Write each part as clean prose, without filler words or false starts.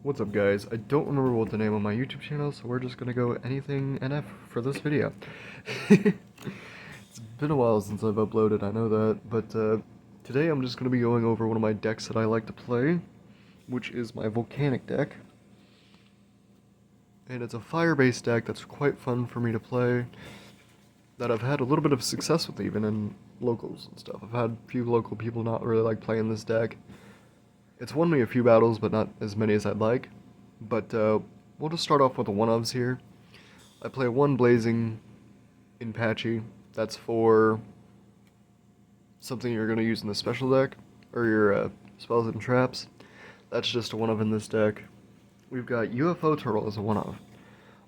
What's up, guys? I don't remember what the name of my YouTube channel is, so we're just gonna go anything NF for this video. It's been a while since I've uploaded, I know that, but today I'm just gonna be going over one of my decks that I like to play, which is my Volcanic deck. And it's a fire-based deck that's quite fun for me to play, that I've had a little bit of success with even in locals and stuff. I've had a few local people not really like playing this deck. It's won me a few battles, but not as many as I'd like. But we'll just start off with the one-ofs here. I play one Blazing in Patchy. That's for something you're going to use in the special deck, or your spells and traps. That's just a one-of in this deck. We've got UFO Turtle as a one-of.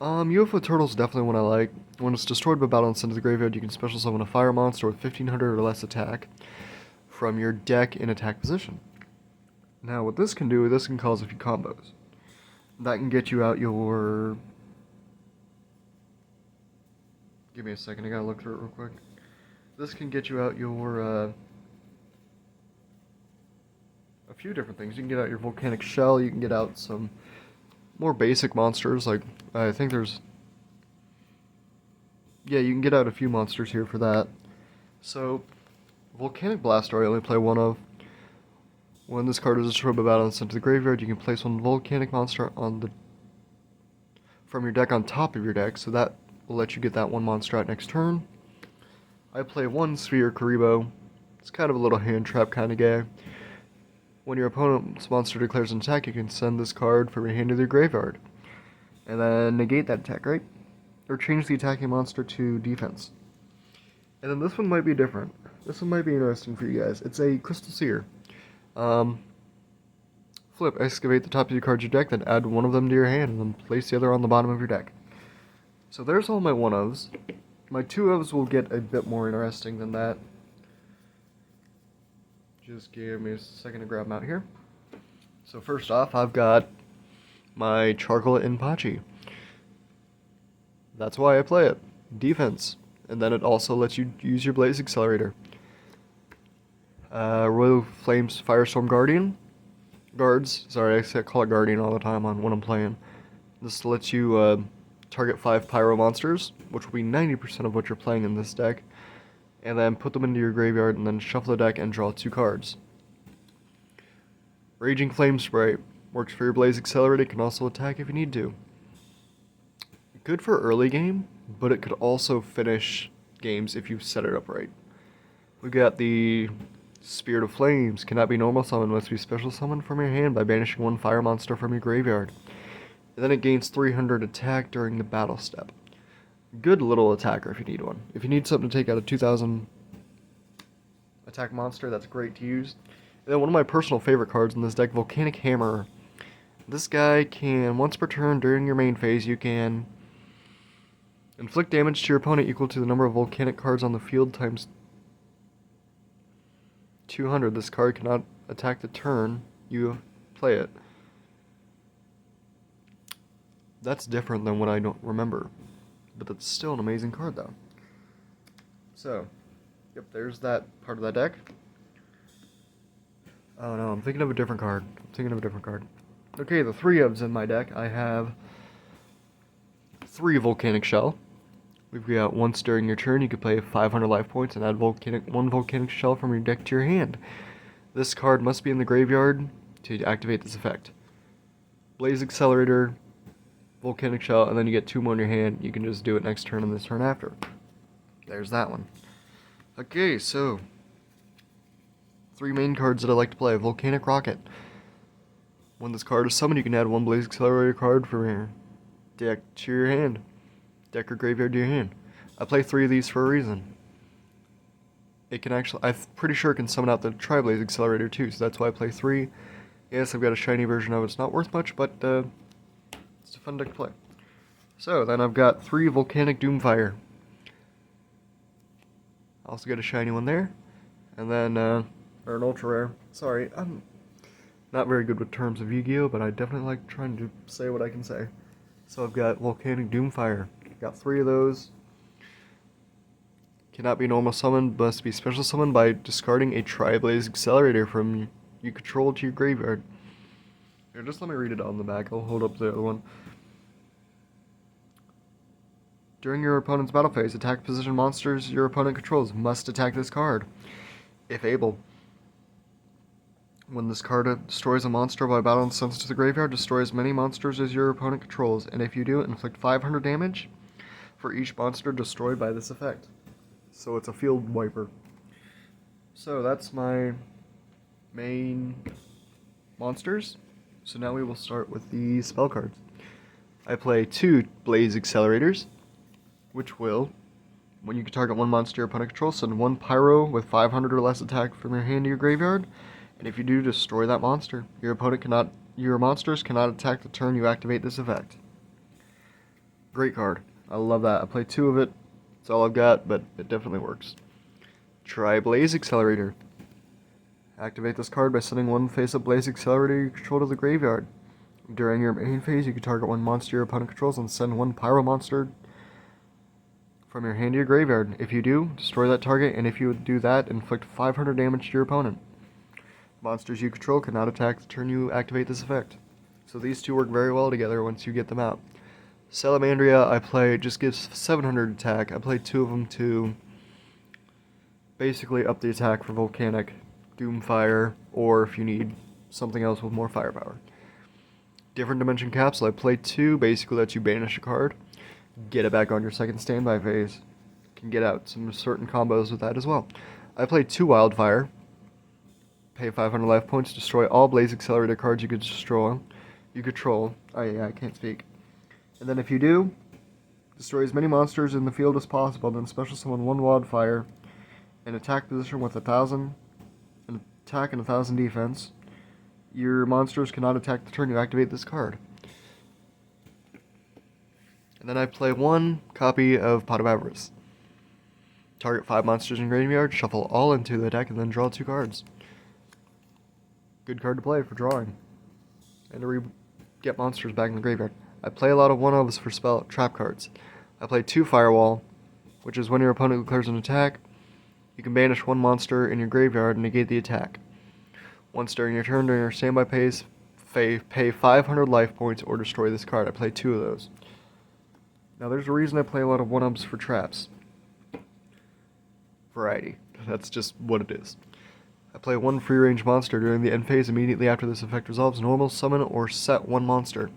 UFO Turtle is definitely one I like. When it's destroyed by battle and sent to the graveyard, you can special summon a fire monster with 1500 or less attack from your deck in attack position. Now, what this can do, this can cause a few combos. That can get you out your... Give me a second, I gotta look through it real quick. This can get you out your, a few different things. You can get out your Volcanic Shell, you can get out some more basic monsters, like, I think there's... Yeah, you can get out a few monsters here for that. So, Volcanic Blastoise I only play one of. When this card is destroyed by battle and sent to the graveyard, you can place one Volcanic monster from your deck on top of your deck, so that will let you get that one monster out next turn. I play one Sphere Karibo. It's kind of a little hand trap kind of guy. When your opponent's monster declares an attack, you can send this card from your hand to their graveyard, and then negate that attack, right? Or change the attacking monster to defense. And then this one might be different. This one might be interesting for you guys. It's a Crystal Seer. Flip, excavate the top of your cards in your deck, then add one of them to your hand, and then place the other on the bottom of your deck. So there's all my one-ofs. My two-ofs will get a bit more interesting than that. Just give me a second to grab them out here. So first off, I've got my Charcoal Inpachi. That's why I play it. Defense. And then it also lets you use your Blaze Accelerator. Royal Flames Firestorm Guards. Sorry, I call it Guardian all the time on when I'm playing. This lets you target 5 Pyro monsters, which will be 90% of what you're playing in this deck, and then put them into your graveyard and then shuffle the deck and draw 2 cards. Raging Flame Spray works for your Blaze Accelerator. It can also attack if you need to. Good for early game, but it could also finish games if you set it up right. We've got the Spirit of Flames. Cannot be normal summoned, must be special summoned from your hand by banishing one fire monster from your graveyard. And then it gains 300 attack during the battle step. Good little attacker if you need one. If you need something to take out a 2000 attack monster, that's great to use. And then one of my personal favorite cards in this deck, Volcanic Hammer. This guy can, once per turn during your main phase, you can inflict damage to your opponent equal to the number of volcanic cards on the field times 200. This card cannot attack the turn you play it. That's different than what I don't remember, but that's still an amazing card though. So, yep, there's that part of that deck. Oh no, I'm thinking of a different card. Okay, the 3-ofs in my deck, I have 3 Volcanic Shell. We've got once during your turn, you can play 500 life points and add one Volcanic Shell from your deck to your hand. This card must be in the graveyard to activate this effect. Blaze Accelerator, Volcanic Shell, and then you get 2 more in your hand. You can just do it next turn and this turn after. There's that one. Okay, so 3 main cards that I like to play. Volcanic Rocket. When this card is summoned, you can add 1 Blaze Accelerator card from your deck to your hand. Deck or graveyard to your hand. I play 3 of these for a reason. It can actually, I'm pretty sure it can summon out the Tri-Blaze Accelerator too, so that's why I play 3. Yes, I've got a shiny version of it. It's not worth much, but it's a fun deck to play. So, then I've got 3 Volcanic Doomfire. I also got a shiny one there. And then, or an ultra rare. Sorry, I'm not very good with terms of Yu-Gi-Oh, but I definitely like trying to say what I can say. So I've got Volcanic Doomfire. Got 3 of those. Cannot be normal summoned, must be special summoned by discarding a Tri-Blaze Accelerator from you control to your graveyard. Okay, just let me read it on the back. I'll hold up the other one. During your opponent's battle phase, attack position monsters your opponent controls must attack this card, if able. When this card destroys a monster by battle and sends to the graveyard, destroy as many monsters as your opponent controls, and if you do, inflict 500 damage for each monster destroyed by this effect. So it's a field wiper. So that's my main monsters. So now we will start with the spell cards. I play 2 Blaze Accelerators, which will, when you can target one monster your opponent controls, send 1 Pyro with 500 or less attack from your hand to your graveyard. And if you do, destroy that monster. Your monsters cannot attack the turn you activate this effect. Great card. I love that. I play 2 of it. That's all I've got, but it definitely works. Try Blaze Accelerator. Activate this card by sending 1 face-up Blaze Accelerator you control to the graveyard. During your main phase, you can target 1 monster your opponent controls and send 1 Pyro monster from your hand to your graveyard. If you do, destroy that target, and if you do that, inflict 500 damage to your opponent. Monsters you control cannot attack the turn you activate this effect. So these 2 work very well together once you get them out. Salamandria, I play, just gives 700 attack. I play 2 of them to basically up the attack for Volcanic, Doomfire, or if you need something else with more firepower. Different Dimension Capsule, I play 2, basically lets you banish a card, get it back on your second standby phase. Can get out some certain combos with that as well. I play 2 Wildfire. Pay 500 life points, destroy all Blaze Accelerator cards you control. I can't speak. And then if you do, destroy as many monsters in the field as possible, then special summon 1 Wildfire, and attack position with 1,000, an attack and 1,000 defense. Your monsters cannot attack the turn you activate this card. And then I play 1 copy of Pot of Avarice. Target 5 monsters in graveyard, shuffle all into the deck, and then draw 2 cards. Good card to play for drawing. And to get monsters back in the graveyard. I play a lot of 1-ofs for trap cards. I play 2 Firewall, which is when your opponent declares an attack, you can banish 1 monster in your graveyard and negate the attack. Once during your turn, during your standby phase, pay 500 life points or destroy this card. I play 2 of those. Now there's a reason I play a lot of 1-ofs for traps. Variety. That's just what it is. I play 1 free-range monster during the end phase immediately after this effect resolves. Normal summon or set 1 monster.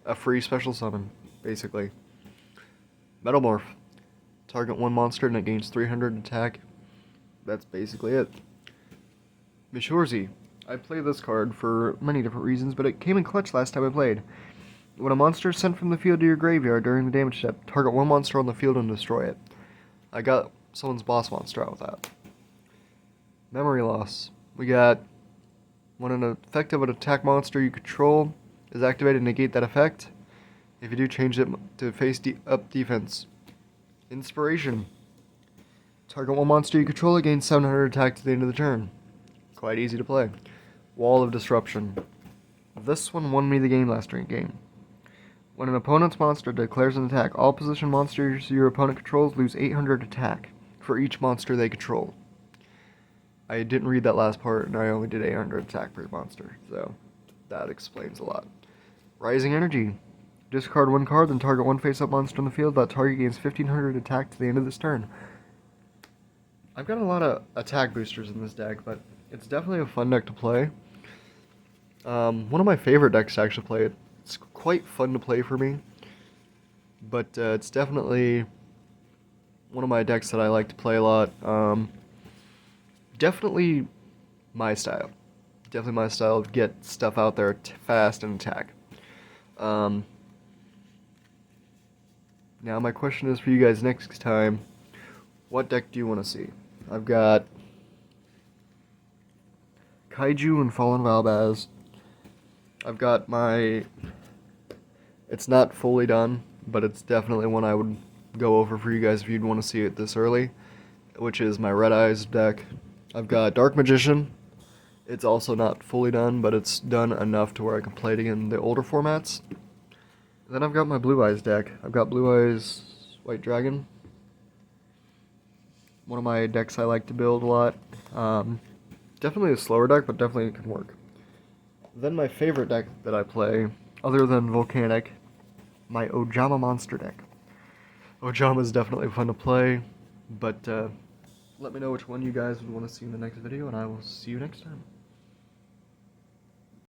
A free special summon, basically. Metalmorph. Target 1 monster and it gains 300 attack. That's basically it. Mishorzi. I play this card for many different reasons, but it came in clutch last time I played. When a monster is sent from the field to your graveyard during the damage step, target 1 monster on the field and destroy it. I got someone's boss monster out with that. Memory loss. We got when an effect of an attack monster you control is activated, negate that effect. If you do, change it to face up defense. Inspiration. Target 1 monster you control, it gains 700 attack to the end of the turn. Quite easy to play. Wall of Disruption. This one won me the game last game. When an opponent's monster declares an attack, all position monsters your opponent controls lose 800 attack for each monster they control. I didn't read that last part, and I only did 800 attack per monster, so that explains a lot. Rising Energy. Discard 1 card, then target 1 face-up monster on the field. That target gains 1500 attack to the end of this turn. I've got a lot of attack boosters in this deck, but it's definitely a fun deck to play. One of my favorite decks to actually play. It's quite fun to play for me, but it's definitely one of my decks that I like to play a lot. Definitely my style. Definitely my style to get stuff out there fast and attack. Now my question is for you guys next time, what deck do you want to see? I've got Kaiju and Fallen Valbaz. I've got my... It's not fully done, but it's definitely one I would go over for you guys if you'd want to see it this early, which is my Red Eyes deck. I've got Dark Magician. It's also not fully done, but it's done enough to where I can play it in the older formats. Then I've got my Blue Eyes deck. I've got Blue Eyes White Dragon. One of my decks I like to build a lot. Definitely a slower deck, but definitely it can work. Then my favorite deck that I play, other than Volcanic, my Ojama monster deck. Ojama is definitely fun to play, but let me know which one you guys would want to see in the next video, and I will see you next time.